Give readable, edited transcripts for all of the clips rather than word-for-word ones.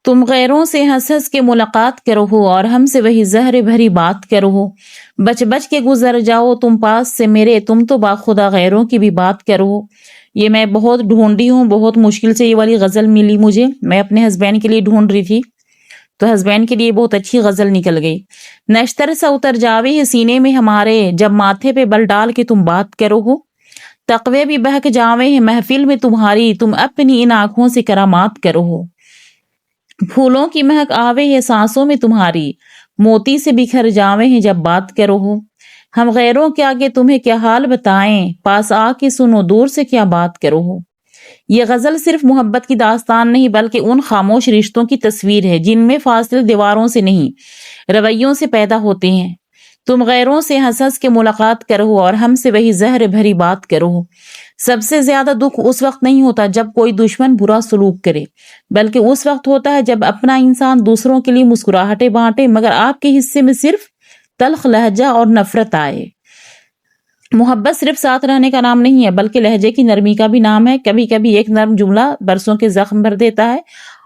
تم غیروں سے ہنس ہنس کے ملاقات کرو ہو اور ہم سے وہی زہر بھری بات کرو ہو، بچ بچ کے گزر جاؤ تم پاس سے میرے، تم تو باخدا غیروں کی بھی بات کرو ہو۔ یہ میں بہت ڈھونڈی ہوں، بہت مشکل سے یہ والی غزل ملی مجھے، میں اپنے ہسبینڈ کے لیے ڈھونڈ رہی تھی تو ہسبینڈ کے لیے بہت اچھی غزل نکل گئی۔ نشتر سا اتر جاوے ہے سینے میں ہمارے، جب ماتھے پہ بل ڈال کے تم بات کرو ہو، تقوی بھی بہک جاوے ہیں محفل میں تمہاری، تم اپنی ان آنکھوں سے کرامات کرو ہو۔ پھولوں کی مہک آوے ہے سانسوں میں تمہاری، موتی سے بکھر جاوے ہیں جب بات کرو ہو۔ ہم غیروں کے آگے تمہیں کیا حال بتائیں، پاس آ کے سنو دور سے کیا بات کرو ہو۔ یہ غزل صرف محبت کی داستان نہیں بلکہ ان خاموش رشتوں کی تصویر ہے جن میں فاصلے دیواروں سے نہیں رویوں سے پیدا ہوتے ہیں۔ تم غیروں سے ہنس ہنس کے ملاقات کرو اور ہم سے وہی زہر بھری بات کرو۔ سب سے زیادہ دکھ اس وقت نہیں ہوتا جب کوئی دشمن برا سلوک کرے، بلکہ اس وقت ہوتا ہے جب اپنا انسان دوسروں کے لیے مسکراہٹیں بانٹے مگر آپ کے حصے میں صرف تلخ لہجہ اور نفرت آئے۔ محبت صرف ساتھ رہنے کا نام نہیں ہے بلکہ لہجے کی نرمی کا بھی نام ہے۔ کبھی کبھی ایک نرم جملہ برسوں کے زخم بھر دیتا ہے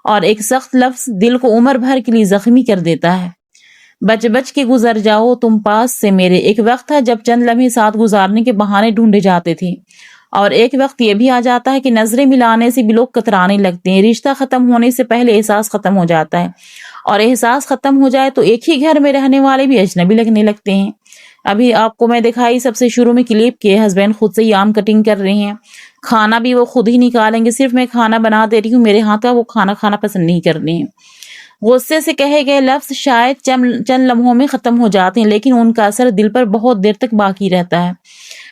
اور ایک سخت لفظ دل کو عمر بھر کے لیے زخمی کر دیتا ہے۔ بچ بچ کے گزر جاؤ تم پاس سے میرے، ایک وقت تھا جب چند لمحے ساتھ گزارنے کے بہانے ڈھونڈے جاتے تھے، اور ایک وقت یہ بھی آ جاتا ہے کہ نظریں ملانے سے بھی لوگ کترانے لگتے ہیں۔ رشتہ ختم ہونے سے پہلے احساس ختم ہو جاتا ہے، اور احساس ختم ہو جائے تو ایک ہی گھر میں رہنے والے بھی اجنبی لگنے لگتے ہیں۔ ابھی آپ کو میں دکھائی سب سے شروع میں کلپ کے ہسبینڈ خود سے ہی آم کٹنگ کر رہے ہیں، کھانا بھی وہ خود ہی نکالیں گے، صرف میں کھانا بنا دے رہی ہوں، میرے ہاتھ کا وہ کھانا کھانا پسند نہیں کر رہے ہیں۔ غصے سے کہے گئے لفظ شاید چند لمحوں میں ختم ہو جاتے ہیں لیکن ان کا اثر دل پر بہت دیر تک باقی رہتا ہے۔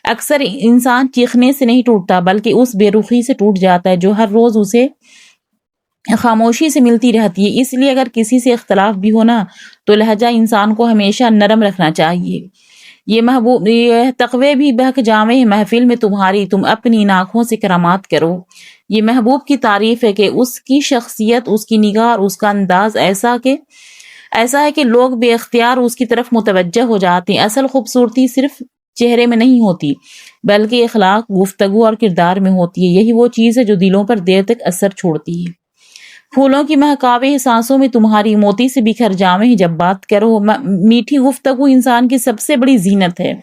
اکثر انسان چیخنے سے نہیں ٹوٹتا بلکہ اس بے رخی سے ٹوٹ جاتا ہے جو ہر روز اسے خاموشی سے ملتی رہتی ہے۔ اس لیے اگر کسی سے اختلاف بھی ہونا تو لہجہ انسان کو ہمیشہ نرم رکھنا چاہیے۔ یہ تقوی بھی بہک جاوے ہیں محفل میں تمہاری، تم اپنی ان آنکھوں سے کرامات کرو۔ یہ محبوب کی تعریف ہے کہ اس کی شخصیت، اس کی نگاہ اور اس کا انداز ایسا ہے کہ لوگ بے اختیار اس کی طرف متوجہ ہو جاتے ہیں۔ اصل خوبصورتی صرف چہرے میں نہیں ہوتی بلکہ اخلاق، گفتگو اور کردار میں ہوتی ہے۔ یہی وہ چیز ہے جو دلوں پر دیر تک اثر چھوڑتی ہے۔ پھولوں کی مہکاوے سانسوں میں تمہاری، موتی سے بکھر جاویں جب بات کرو۔ میٹھی گفتگو انسان کی سب سے بڑی زینت ہے۔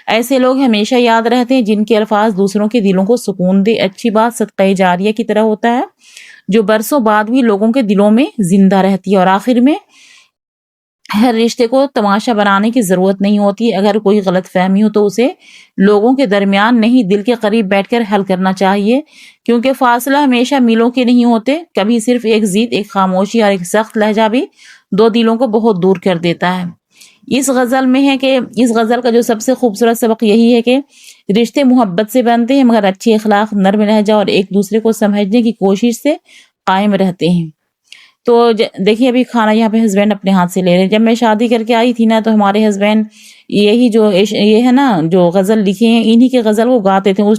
ایسے لوگ ہمیشہ یاد رہتے ہیں جن کے الفاظ دوسروں کے دلوں کو سکون دے۔ اچھی بات صدقہ جاریہ کی طرح ہوتا ہے جو برسوں بعد بھی لوگوں کے دلوں میں زندہ رہتی ہے۔ اور آخر میں ہر رشتے کو تماشا بنانے کی ضرورت نہیں ہوتی۔ اگر کوئی غلط فہمی ہو تو اسے لوگوں کے درمیان نہیں دل کے قریب بیٹھ کر حل کرنا چاہیے، کیونکہ فاصلہ ہمیشہ میلوں کے نہیں ہوتے، کبھی صرف ایک ضد، ایک خاموشی اور ایک سخت لہجہ بھی دو دلوں کو بہت دور کر دیتا ہے۔ اس غزل کا جو سب سے خوبصورت سبق یہی ہے کہ رشتے محبت سے بنتے ہیں مگر اچھے اخلاق، نرم لہجہ اور ایک دوسرے کو سمجھنے کی کوشش سے قائم رہتے ہیں۔ تو دیکھیے ابھی کھانا یہاں پہ ہسبینڈ اپنے ہاتھ سے لے رہے ہیں۔ جب میں شادی کر کے آئی تھی نا تو ہمارے ہسبینڈ یہ ہے نا جو غزل لکھے ہیں انہی کے غزل وہ گاتے تھے۔ اس